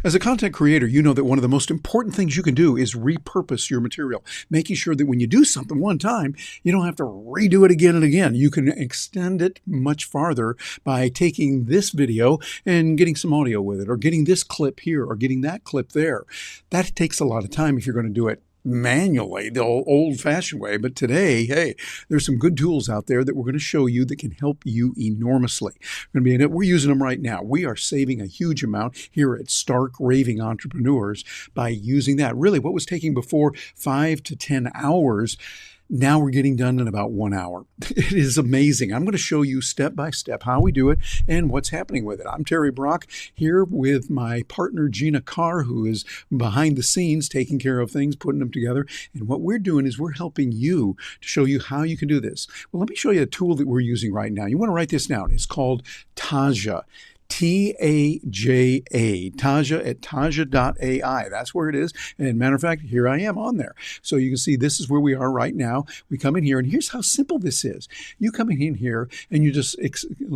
As a content creator, you know that one of the most important things you can do is repurpose your material, making sure that when you do something one time, you don't have to redo it again and again. You can extend it much farther by taking this video and getting some audio with it, or getting this clip here, or getting that clip there. That takes a lot of time if you're going to do it manually, the old-fashioned way. But today, hey, there's some good tools out there that we're going to show you that can help you enormously. We're using them right now. We are saving a huge amount here at Stark Raving Entrepreneurs by using that. Really, what was taking before 5 to 10 hours, now we're getting done in about 1 hour. It is amazing. I'm going to show you step by step how we do it and what's happening with it. I'm Terry Brock here with my partner Gina Carr, who is behind the scenes taking care of things, putting them together. And what we're doing is we're helping you to show you how you can do this. Well, let me show you a tool that we're using right now. You want to write this down. It's called Taja. Taja, Taja at Taja.ai. That's where it is. And matter of fact, here I am on there. So you can see this is where we are right now. We come in here, and here's how simple this is. You come in here and you just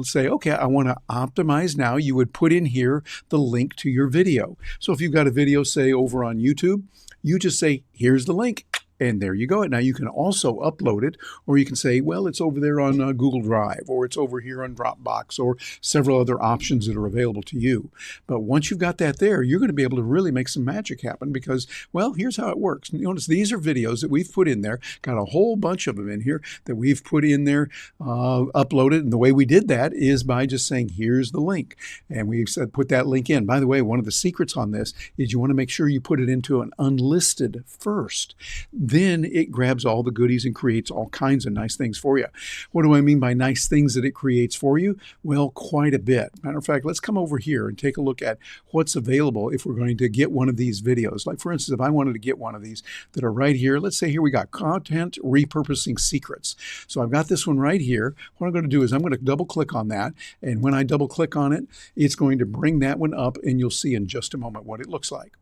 say, okay, I want to optimize now. You would put in here the link to your video. So if you've got a video, say over on YouTube, you just say, here's the link. And there you go. Now you can also upload it, or you can say, well, it's over there on Google Drive, or it's over here on Dropbox, or several other options that are available to you. But once you've got that there, you're going to be able to really make some magic happen because, well, here's how it works. Notice these are videos that we've put in there, got a whole bunch of them in here that we've put in there, uploaded. And the way we did that is by just saying, here's the link. And we said, put that link in. By the way, one of the secrets on this is you want to make sure you put it into an unlisted first. Then it grabs all the goodies and creates all kinds of nice things for you. What do I mean by nice things that it creates for you? Well, quite a bit. Matter of fact, let's come over here and take a look at what's available if we're going to get one of these videos. Like, for instance, if I wanted to get one of these that are right here, let's say here we got content repurposing secrets. So I've got this one right here. What I'm going to do is I'm going to double click on that. And when I double click on it, it's going to bring that one up, and you'll see in just a moment what it looks like.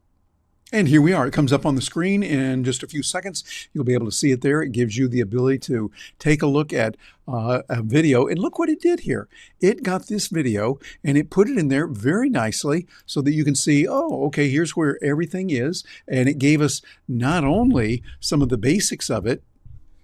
And here we are. It comes up on the screen in just a few seconds. You'll be able to see it there. It gives you the ability to take a look at a video. And look what it did here. It got this video and it put it in there very nicely so that you can see, oh, okay, here's where everything is. And it gave us not only some of the basics of it,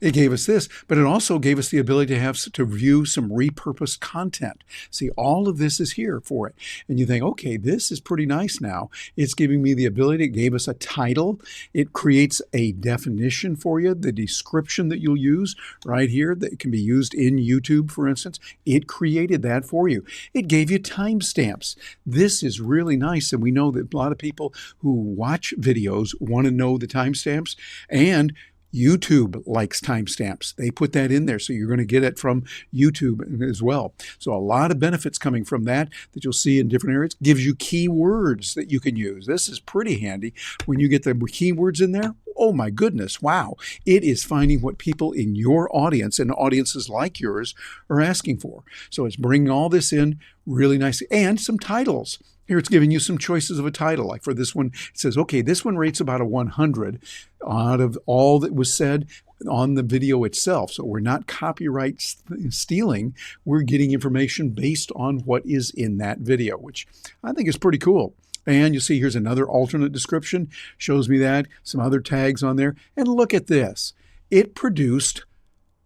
it gave us this, but it also gave us the ability to view some repurposed content. See, all of this is here for it. And you think, okay, this is pretty nice now. It's giving me the ability. It gave us a title. It creates a definition for you, the description that you'll use right here that can be used in YouTube, for instance. It created that for you. It gave you timestamps. This is really nice. And we know that a lot of people who watch videos want to know the timestamps, and YouTube likes timestamps. They put that in there, so you're going to get it from YouTube as well. So a lot of benefits coming from that you'll see in different areas. Gives you keywords that you can use. This is pretty handy when you get the keywords in there. Oh my goodness, wow. It is finding what people in your audience and audiences like yours are asking for. So it's bringing all this in really nicely. And some titles. Here it's giving you some choices of a title. Like for this one, it says, okay, this one rates about a 100 out of all that was said on the video itself. So we're not copyright stealing. We're getting information based on what is in that video, which I think is pretty cool. And you see here's another alternate description. Shows me that. Some other tags on there. And look at this. It produced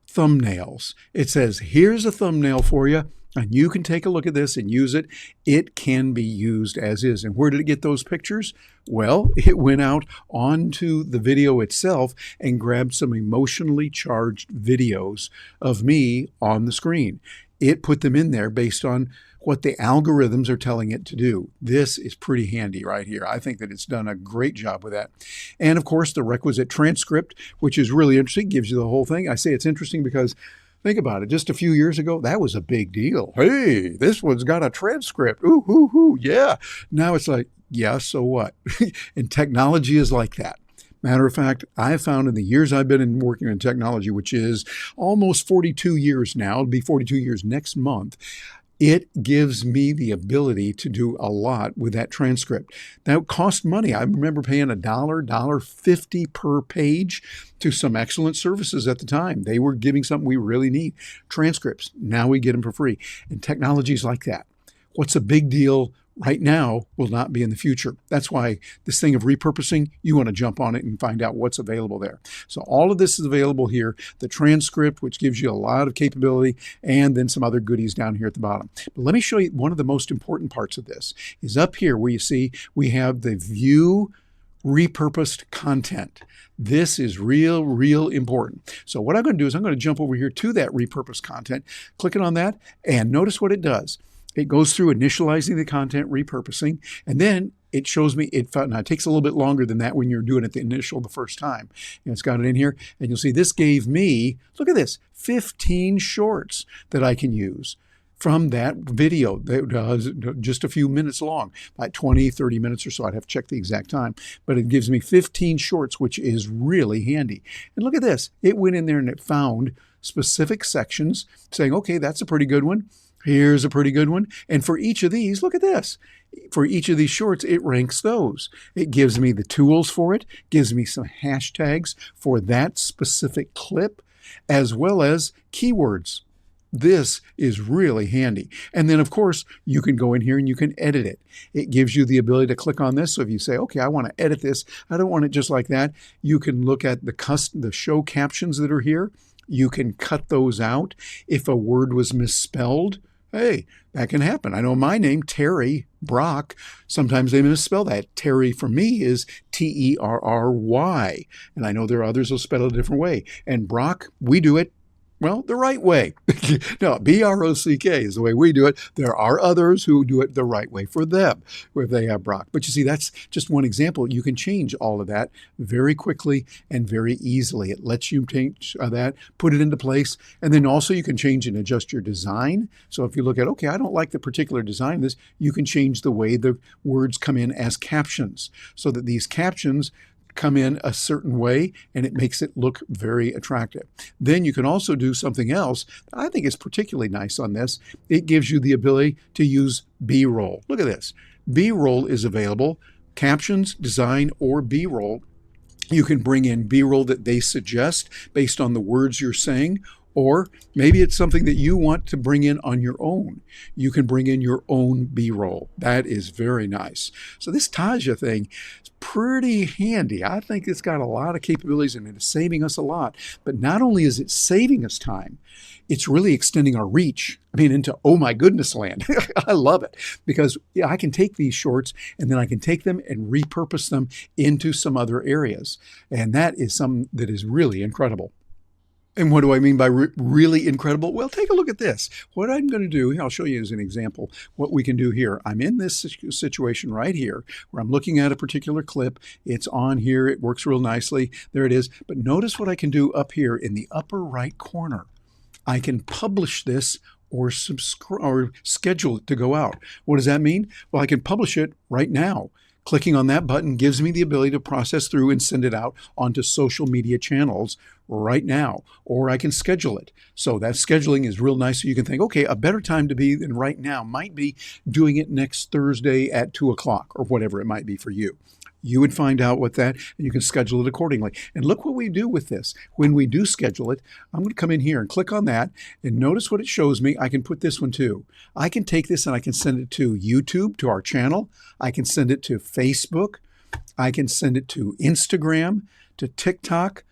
thumbnails. It says, here's a thumbnail for you. And you can take a look at this and use it. It can be used as is. And where did it get those pictures? Well, it went out onto the video itself and grabbed some emotionally charged videos of me on the screen. It put them in there based on what the algorithms are telling it to do. This is pretty handy right here. I think that it's done a great job with that. And of course, the requisite transcript, which is really interesting, gives you the whole thing. I say it's interesting because think about it. Just a few years ago, that was a big deal. Hey, this one's got a transcript. Ooh, ooh, ooh, yeah. Now it's like, yeah, so what? And technology is like that. Matter of fact, I've found in the years I've been working in technology, which is almost 42 years now, it'll be 42 years next month, it gives me the ability to do a lot with that transcript. That cost money. I remember paying $1.50 per page to some excellent services at the time. They were giving something we really need. Transcripts. Now we get them for free. And technology is like that. What's a big deal right now will not be in the future. That's why this thing of repurposing, you want to jump on it and find out what's available there. So all of this is available here. The transcript, which gives you a lot of capability, and then some other goodies down here at the bottom. But let me show you one of the most important parts of this is up here where you see we have the view repurposed content. This is real important. So what I'm going to do is I'm going to jump over here to that repurposed content, clicking on that, and notice what it does. It goes through initializing the content, repurposing, and then it shows me now it takes a little bit longer than that when you're doing it the first time. And it's got it in here, and you'll see this gave me, look at this, 15 shorts that I can use from that video that was just a few minutes long, like 20, 30 minutes or so. I'd have to check the exact time, but it gives me 15 shorts, which is really handy. And look at this. It went in there and it found specific sections saying, okay, that's a pretty good one. Here's a pretty good one. And for each of these, look at this. For each of these shorts, it ranks those. It gives me the tools for it, gives me some hashtags for that specific clip, as well as keywords. This is really handy. And then, of course, you can go in here and you can edit it. It gives you the ability to click on this. So if you say, okay, I want to edit this, I don't want it just like that, you can look at the show captions that are here. You can cut those out. If a word was misspelled, hey, that can happen. I know my name, Terry Brock, sometimes they misspell that. Terry for me is Terry. And I know there are others who spell it a different way. And Brock, we do it, well, the right way. No, Brock is the way we do it. There are others who do it the right way for them, where they have Brock. But you see, that's just one example. You can change all of that very quickly and very easily. It lets you change that, put it into place, and then also you can change and adjust your design. So if you look at, okay, I don't like the particular design of this, you can change the way the words come in as captions so that these captions come in a certain way and it makes it look very attractive. Then you can also do something else that I think is particularly nice on this. It gives you the ability to use B-roll. Look at this. B-roll is available. Captions, design, or B-roll. You can bring in B-roll that they suggest based on the words you're saying, or maybe it's something that you want to bring in on your own. You can bring in your own B-roll. That is very nice. So this Taja thing is pretty handy. I think it's got a lot of capabilities and it is saving us a lot. But not only is it saving us time, it's really extending our reach. I mean, into oh my goodness land. I love it because I can take these shorts and then I can take them and repurpose them into some other areas. And that is something that is really incredible. And what do I mean by really incredible? Well, take a look at this. What I'm going to do, I'll show you as an example what we can do here. I'm in this situation right here where I'm looking at a particular clip. It's on here. It works real nicely. There it is. But notice what I can do up here in the upper right corner. I can publish this or schedule it to go out. What does that mean? Well, I can publish it right now. Clicking on that button gives me the ability to process through and send it out onto social media channels right now, or I can schedule it. So that scheduling is real nice. So you can think, okay, a better time to be than right now might be doing it next Thursday at 2 o'clock or whatever it might be for you. You would find out what that, and you can schedule it accordingly. And look what we do with this. When we do schedule it, I'm going to come in here and click on that, and notice what it shows me. I can put this one too. I can take this and I can send it to YouTube, to our channel. I can send it to Facebook. I can send it to Instagram, to TikTok,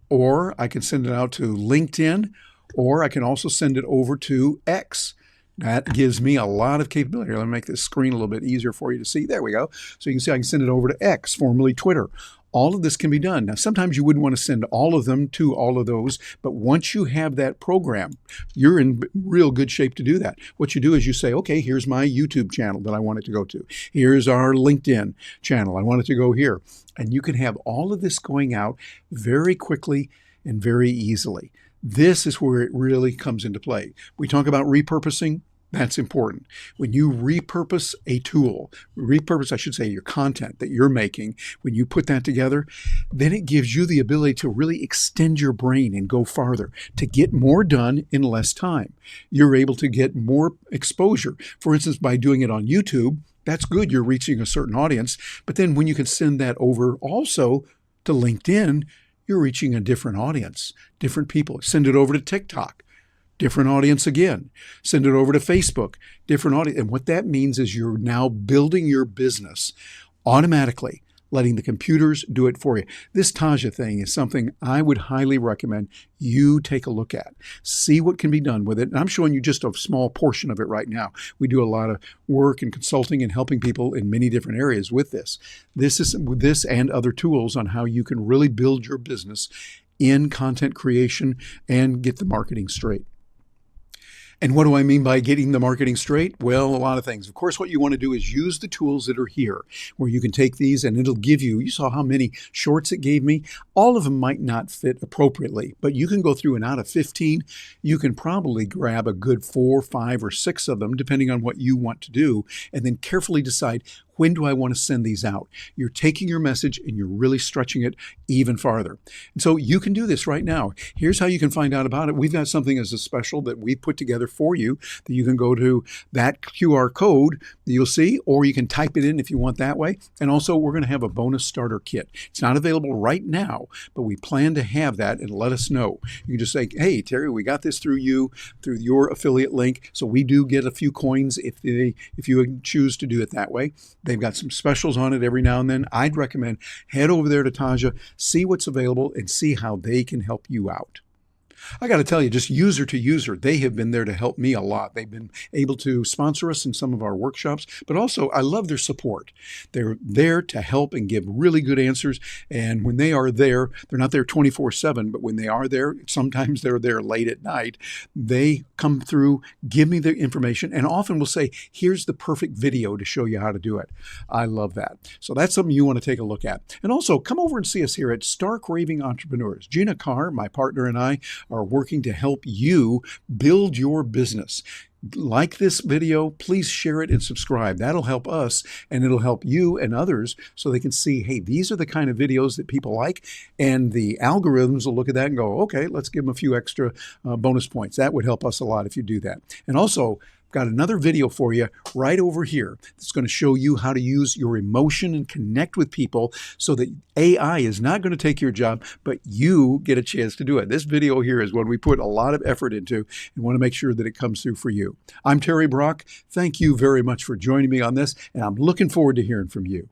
or I can send it out to LinkedIn, or I can also send it over to X. That gives me a lot of capability. Here, let me make this screen a little bit easier for you to see. There we go. So you can see I can send it over to X, formerly Twitter. All of this can be done. Now, sometimes you wouldn't want to send all of them to all of those, but once you have that program, you're in real good shape to do that. What you do is you say, okay, here's my YouTube channel that I want it to go to. Here's our LinkedIn channel. I want it to go here. And you can have all of this going out very quickly and very easily. This is where it really comes into play. We talk about repurposing. That's important. When you repurpose a tool, repurpose, I should say, your content that you're making, when you put that together, then it gives you the ability to really extend your brain and go farther, to get more done in less time. You're able to get more exposure. For instance, by doing it on YouTube, that's good. You're reaching a certain audience. But then when you can send that over also to LinkedIn, you're reaching a different audience, different people. Send it over to TikTok. different audience again. Send it over to Facebook, different audience. And what that means is you're now building your business automatically, letting the computers do it for you. This Taja thing is something I would highly recommend you take a look at. See what can be done with it. And I'm showing you just a small portion of it right now. We do a lot of work and consulting and helping people in many different areas with this. This and other tools on how you can really build your business in content creation and get the marketing straight. And what do I mean by getting the marketing straight? Well, a lot of things. Of course, what you want to do is use the tools that are here, where you can take these and it'll give you saw how many shorts it gave me. All of them might not fit appropriately, but you can go through and out of 15, you can probably grab a good 4, 5, or 6 of them, depending on what you want to do, and then carefully decide, when do I want to send these out? You're taking your message and you're really stretching it even farther. And so you can do this right now. Here's how you can find out about it. We've got something as a special that we put together for you that you can go to that QR code that you'll see, or you can type it in if you want that way. And also, we're going to have a bonus starter kit. It's not available right now, but we plan to have that, and let us know. You can just say, hey, Terry, we got this through you, through your affiliate link. So we do get a few coins if you choose to do it that way. They've got some specials on it every now and then. I'd recommend head over there to Taja, see what's available, and see how they can help you out. I got to tell you, just user to user, they have been there to help me a lot. They've been able to sponsor us in some of our workshops, but also I love their support. They're there to help and give really good answers. And when they are there, they're not there 24/7, but when they are there, sometimes they're there late at night. They come through, give me the information, and often will say, here's the perfect video to show you how to do it. I love that. So that's something you want to take a look at. And also come over and see us here at Stark Raving Entrepreneurs. Gina Carr, my partner, and I are working to help you build your business. Like this video, please share it and subscribe. That'll help us, and it'll help you and others so they can see, hey, these are the kind of videos that people like, and the algorithms will look at that and go, okay, let's give them a few extra bonus points. That would help us a lot if you do that. And also, got another video for you right over here that's going to show you how to use your emotion and connect with people so that AI is not going to take your job, but you get a chance to do it. This video here is one we put a lot of effort into and want to make sure that it comes through for you. I'm Terry Brock. Thank you very much for joining me on this, and I'm looking forward to hearing from you.